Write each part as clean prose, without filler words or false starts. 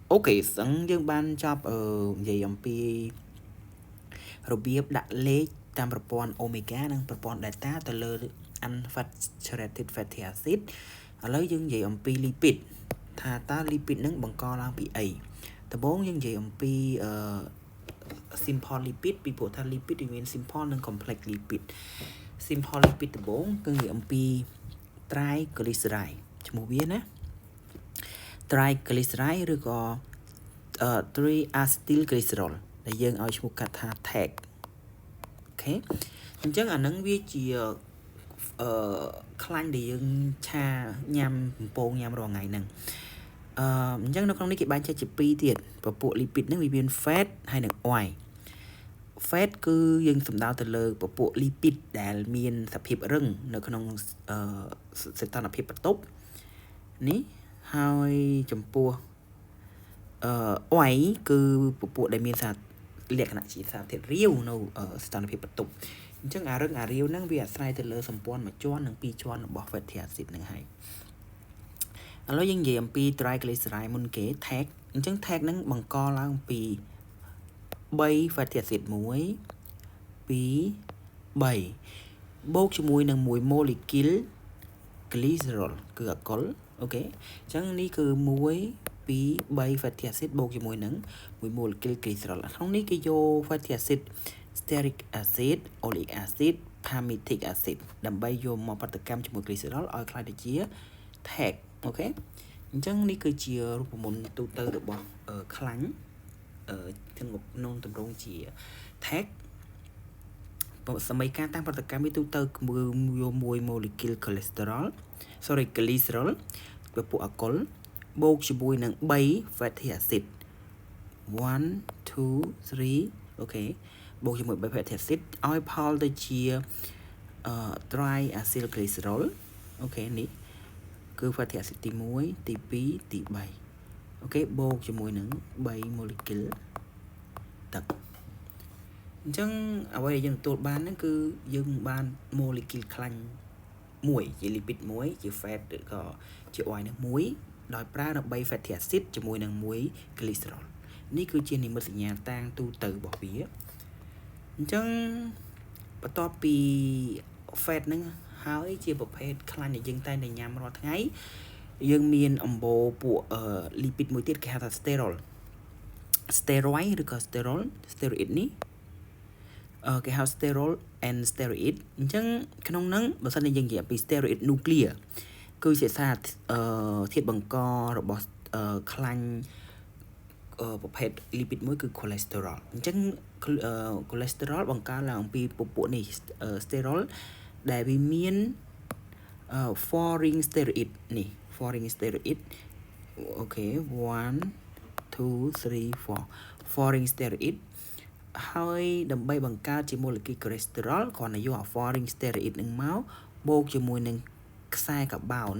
ok sẵn dương ban chọc vậy ông piរបៀបដាក់លេខតាមប្រព័ន្ធ omega និងប្រព័ន្ធ data ទៅលើ unsaturated fatty acid ឥឡូវយើងនិយាយអំពី lipid ថាតើ lipid នឹងបង្កឡើងពីអីដំបូងយើងនិយាយអំពី simple lipid ពីព្រោះថា lipid វាមាន simple និង complex lipid simple lipid ដំបូងគឺនិយាយអំពី triglyceride ឈ្មោះវាណា triglyceride ឬក៏ triacetylglycerol ដែលយើងឲ្យឈ្មោះកាត់ថា TAG អូខេអញ្ចឹងអានឹងវាជាខ្លាញ់ដែលយើងឆាញ៉ាំបំពងញ៉ាំរាល់ថ្ងៃហ្នឹងអញ្ចឹងនៅក្នុងនេះគេបែងចែកជា2ទៀតពពួក lipid ហ្នឹងវាមាន fat ហើយនិង oil fat គឺយើងសំដៅទៅលើពពួក lipid ដែលមានសភាពរឹងនៅក្នុងសីតុណ្ហភាពបន្ទប់នេះហើយចំពោះoil គឺពពួកដែលមានលក្ខណៈជាសារធាតុរាវនៅសីតុណ្ហភាពបន្ទប់អញ្ចឹងអារឹងអារាវហ្នឹងវាអាស្រ័យទៅលើសម្ព័ន្ធមួយជាន់និងពីរជាន់របស់ fatty acid ហ្នឹងហើយឥឡូវយើងនិយាយអំពី triglyceride មុនគេ TAG អញ្ចឹង TAG ហ្នឹងបង្កឡើងពី3 fatty acid 1 2 3បូកជាមួយនឹង1 molecule glycerol គឺអាល់កុលអូខេអញ្ចឹងនេះគឺ1 2 3 fatty acid បូកជាមួយនឹង1 molecule glycerol ក្នុងនេះគេយក fatty acid stearic acid oleic acid palmitic acid ដើម្បីយកមកប្រតិកម្មជាមួយ glycerol ឲ្យក្លាយទៅជា TAG អូខេអញ្ចឹងនេះគឺជារូបមន្តទូទៅរបស់ខ្លាញ់ក្នុងទម្រង់ជា TAG សម័យការតាំងប្រតិកម្មវាទូទៅគឺយក1 molecule glycerol ពពួកអាល់កុលបូកជាមួយនឹង3 fatty acid 1 2 3អូខេបូកជាមួយ3 fatty acid ឲ្យផលទៅជា triacylglycerol អូខេនេះគឺ fatty acid ទី1ទី2ទី3អូខេបូកជាមួយនឹង3 molecule ទឹកអញ្ចឹងអ្វីដែលយើងទទួលបានហ្នឹងគឺយើងបាន molecule ខ្លាញ់មួយជា lipid មួយជា fat ឬក៏ជា oil នឹងមួយដោយប្រើនៅ3 fatty acid ជាមួយនឹង1 glycerol នេះគឺជានិមិត្តសញ្ញាតាំងទូទៅរបស់វាអញ្ចឹងបន្ទាប់ពី fat ហ្នឹងហើយជាប្រភេទខ្លាញ់ដែលយើងតែងតែញ៉ាំរាល់ថ្ងៃយើងមានអំបូរពួក lipid មួយទៀតគេហៅថា steroid ឬក៏ steroid នេះគេហៅ steroid and steroid អញ្ចឹងក្នុងហ្នឹងបើសិនជាយើងនិយាយពី steroid nuclear គឺជាសារធាតុបង្ករបស់ខ្លាញ់ប្រភេទ lipid មួយគឺ cholesterol អញ្ចឹង cholesterol បង្កើនឡើងអំពីពពួកនេះ steroid ដែលវាមាន foreign steroid នេះ foreign steroid អូខេ1 2 3 4 foreign steroid ហើយដើម្បីបង្កើតជា molecule cholesterol គ្រាន់តែយក foreign steroid នឹងមកបូកជាមួយនឹងខ្សែកាបោន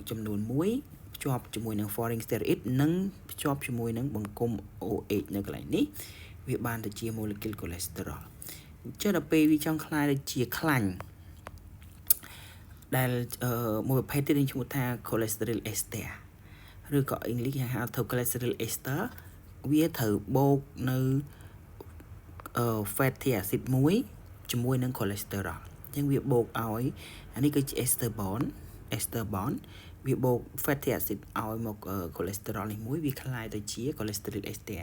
ចំនួន1ភ្ជាប់ជាមួយនឹង foreign steroid និងភ្ជាប់ជាមួយនឹងបង្គំ OH នៅកន្លែងនេះវាបានទៅជា molecule cholesterol អញ្ចឹងដល់ពេលវាចង់ខ្លាយទៅជាខ្លាញ់ដែលមួយប្រភេទទៀតឈ្មោះថា cholesterol ester ឬក៏អង់គ្លេសគេហៅថា cholesterol ester វាត្រូវបូកនៅfatty acid មួយជាមួយនឹង cholesterol អញ្ចឹងវាបូកឲ្យអានេះគឺជា ester bond វាបូក fatty acid ឲ្យមក cholesterol នេះមួយវាคล้ายទៅជា cholesterol ester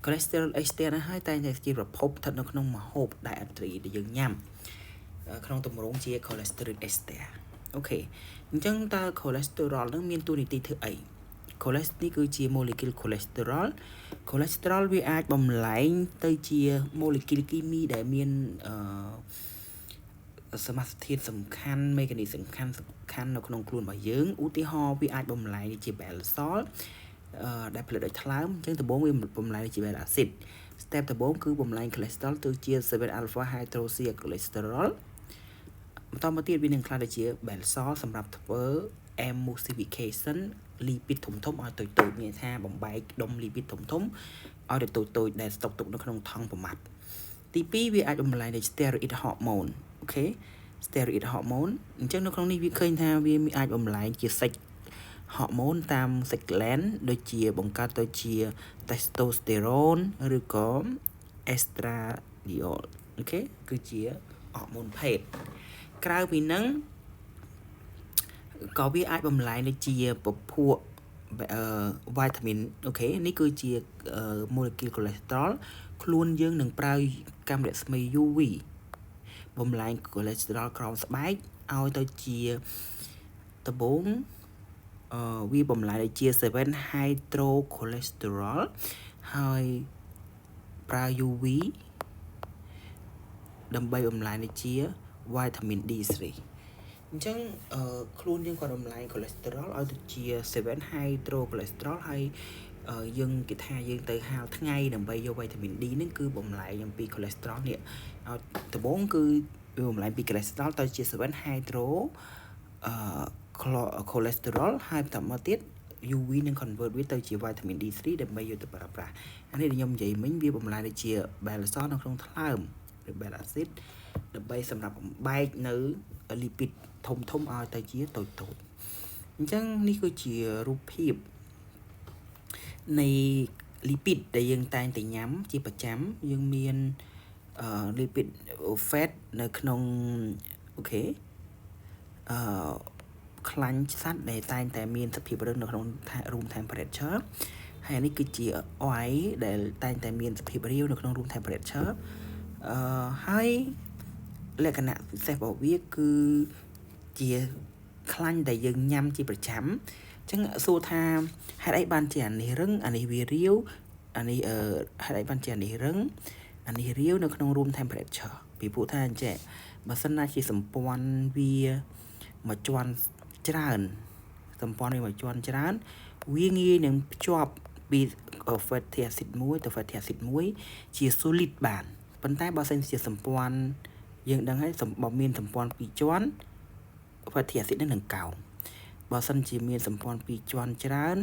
ហ្នឹងហើយតែជាប្រភពស្ថិតនៅក្នុងម្ហូបដែលអត្រីដែលយើងញ៉ាំក្នុងទម្រង់ជា cholesterol ester អូខេអញ្ចឹងតើ cholesterol ហ្នឹងមានតួនាទីធ្វើអី cholesterol នេះគឺជា molecule cholesterol វាអាចបំលែងទៅជា molecule គីមីដែលមានសមាសធាតុសំខាន់ មេកានីសសំខាន់នៅក្នុងខ្លួនរបស់យើងឧទាហរណ៍វាអាចបំលែងជា bile salt ដែលផលិតដោយថ្លើមអញ្ចឹងដំបូងវាបំលែងជា bile acid step ដំបូងគឺបំលែង cholesterol ទៅជា 7 alpha hydroxycholesterol បន្តមកទៀតវានឹងក្លាយទៅជា bile salt សម្រាប់ធ្វើ emulsification lipid ធំៗឲ្យតូចៗមានថាបំបែកដុំ lipid ធំៗឲ្យទៅតូចៗដែលស្តុកទុកនៅក្នុងថង់ប្រមាត់ទី2វាអាចបំលែងដោយ steroid hormone អូខេ steroid hormone អញ្ចឹងនៅក្នុងនេះវាឃើញថាវាអាចបំលែងជាសាច់ hormone តាមសាច់ gland ដូចជាបង្កើតទៅជា testosterone ឬក៏ estradiol អូខេគឺជា hormone ភេទក្រៅពីហ្នឹងក៏វាអាចបំលែងដូចជាពពួកវីតាមីនអូខេនេះគឺជា molecule cholesterol ខ្លួនយើងនឹងប្រើកាំរស្មី UV បំលែង cholesterol ក្រោមស្បែកឲ្យទៅជាដំបូងវាបំលែងដូចជា 7 hydrocholesterol ហើយប្រើ UV ដើម្បីបំលែងដូចជា vitamin D3 អញ្ចឹងខ្លួនយើងក៏បំលែង cholesterol ឲ្យទៅជា 7 hydrocholesterol ហើយយើងគេថាយើងទៅហាលថ្ងៃដើម្បីយក vitamin D ហ្នឹងគឺបំលែងអំពី cholesterol នេះឲ្យដំបូងគឺវាបំលែងពី cholesterol ទៅជា 7 hydro cholesterol ហើយបន្តមកទៀត UV នឹង convert វាទៅជា vitamin D3 ដើម្បីយកទៅប្រើប្រាស់អានេះខ្ញុំនិយាយមិញវាបំលែងដូចជា balsol នៅក្នុងថ្លើមឬ bile acid ដើម្បីសម្រាប់បំបែកនៅ lipid ធំឲ្យទៅជាតូចអញ្ចឹងនេះគឺជារូបភាពនៃ lipid ដែលយើងតែងតែញ៉ាំជាប្រចាំយើងមាន lipid fat នៅក្នុងអូខេខ្លាញ់សត្វដែលតែងតែមានសភាពរឹងនៅក្នុង room temperature ហើយនេះគឺជា oil ដែលតែងតែមានសភាពរាវនៅក្នុង room temperature ហើយលក្ខណៈពិសេសរបស់វាគឺជាខ្លាញ់ដែលយើងញ៉ាំជាប្រចាំអញ្ចឹងសួរថាហេតុអីបានជាអានេះរឹងអានេះវារាវអានេះហេតុអីបានជាអានេះរឹងអានេះរាវនៅក្នុង room temperature ពីព្រោះថាអញ្ចឹងបើសិនណាជាសម្ព័ន្ធវាមកជាន់ច្រើនសម្ព័ន្ធវាមកជាន់ច្រើនវាងាយនឹងភ្ជាប់ពី fatty acid មួយទៅ fatty acid មួយជា solid បានប៉ុន្តែបើសិនជាសម្ព័ន្ធយើងដឹងហើយបើមានសម្ព័ន្ធពីរជាន់ fatty acid នឹងកោងបើសិនជាមានសម្ព័ន្ធពីរជាន់ច្រើន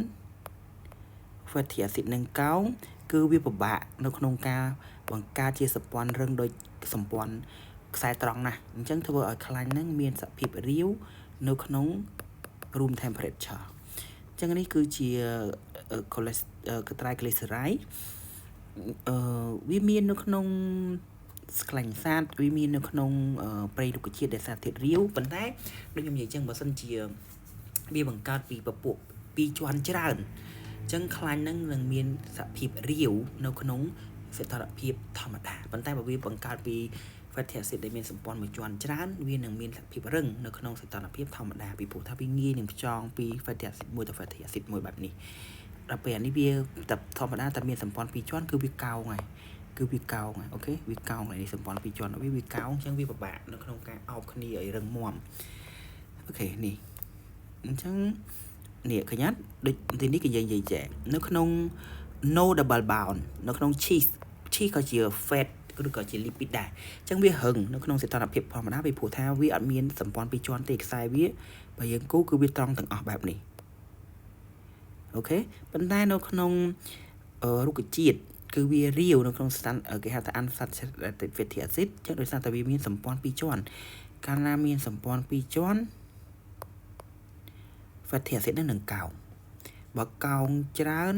fatty acid នឹងកោងគឺវាពិបាកនៅក្នុងការបង្កើតជាសម្ព័ន្ធរឹងដូចសម្ព័ន្ធខ្សែត្រង់ណាស់អញ្ចឹងធ្វើឲ្យខ្លាញ់ហ្នឹងមានសភាពរាវនៅក្នុង room temperature អញ្ចឹងនេះគឺជា triglyceride វាមាននៅក្នុងខ្លាញ់សត្វវាមាននៅក្នុងប្រៃរុក្ខជាតិដែលសារធាតុរាវប៉ុន្តែដូចខ្ញុំនិយាយអញ្ចឹងបើសិនជាវាបង្កើតពីពពួកពីរជាន់ច្រើនអញ្ចឹងខ្លាញ់ហ្នឹងនឹងមានសភាពរាវនៅក្នុងសីតុណ្ហភាពធម្មតាប៉ុន្តែបើវាបង្កើតពី fatty acid ដែលមានសម្ព័ន្ធមួយជាន់ច្រើនវានឹងមានសភាពរឹងនៅក្នុងសីតុណ្ហភាពធម្មតាពីព្រោះថាវាងាយនឹងខ្យងពី fatty acid មួយទៅ fatty acid មួយបែបនេះដល់ពេលនេះវាតែធម្មតាតែមានសម្ព័ន្ធពីរជាន់គឺវាកោងហើយគឺវាកោងអូខេវាកោងហើយសម្ព័ន្ធពីរជាន់វាកោងអញ្ចឹងវាពិបាកនៅក្នុងការអោបគ្នាឲ្យរឹងមាំអូខេនេះអញ្ចឹងនេះឃើញអត់ដូចទីនេះគេនិយាយចែនៅក្នុង no double bound នៅក្នុង cheese ក៏ជា fat ឬក៏ជា lipid ដែរអញ្ចឹងវាហឹងនៅក្នុងសីតុណ្ហភាពធម្មតាពីព្រោះថាវាអត់មានសម្ព័ន្ធពីរជាន់ទេខ្សែវាបើយើងគូគឺវាត្រង់ទាំងអស់បែបនេះអូខេប៉ុន្តែនៅក្នុងរុក្ខជាតិគឺវារាវនៅក្នុងគេហៅថា unsaturated fatty acid អញ្ចឹងដោយសារតែវាមានសម្ព័ន្ធពីរជាន់កាលណាមានសម្ព័ន្ធពីរជាន់ fatty acid នឹងកោងបើកោងច្រើន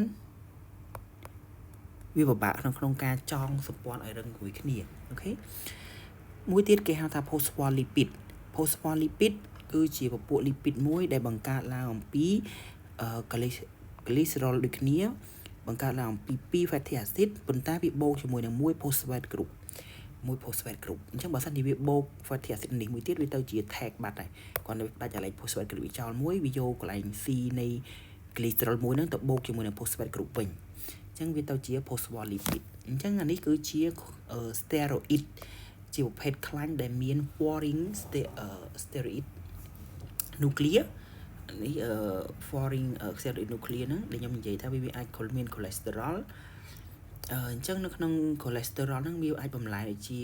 វាពិបាកក្នុងការចងសម្ព័ន្ធឲ្យរឹងជាមួយគ្នាអូខេមួយទៀតគេហៅថា phospholipid គឺជាពពួក lipid មួយដែលបង្កើតឡើងអំពីglycerol ដូចគ្នាបង្កើតឡើងអំពី2 fatty acid ប៉ុន្តែវាបូកជាមួយនឹងមួយ phosphate group អញ្ចឹងបើសិនជាវាបូក fatty acid នេះមួយទៀតវាទៅជា tag បាត់ហើយគាត់នៅដាច់កន្លែង phosphate group វាចោលមួយវាយកកន្លែង C នៃ glycerol មួយហ្នឹងទៅបូកជាមួយនឹង phosphate group វិញអញ្ចឹងវាទៅជា phospholipid អញ្ចឹងអានេះគឺជា steroid ជាប្រភេទខ្លាញ់ដែលមាន foreign steroid nuclear នេះ foreign steroid nuclear ហ្នឹងដែលខ្ញុំនិយាយថាវាអាចមាន cholesterol អញ្ចឹងនៅក្នុង cholesterol ហ្នឹងវាអាចបំលែងជា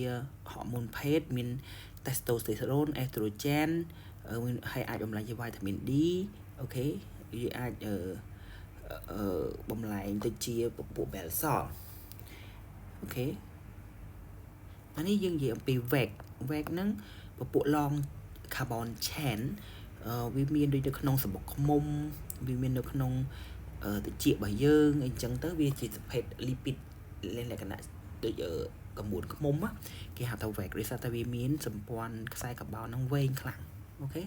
hormone ភេទមាន testosterone estrogen ហើយអាចបំលែងជា vitamin D អូខេវាអាចបំលែងទៅជាពពួក balsol អូខេអានេះយើងនិយាយអំពី VAC ហ្នឹងពពួក long carbon chain វាមានដូចនៅក្នុងសំបុកឃ្មុំវាមាននៅក្នុងតិចរបស់យើងអីចឹងទៅវាជាប្រភេទ lipid លក្ខណៈដូចកមួនឃ្មុំគេហៅថា wax ដោយសារតែវាមានសម្ព័ន្ធខ្សែកាបូនហ្នឹងវែងខ្លាំងអូខេ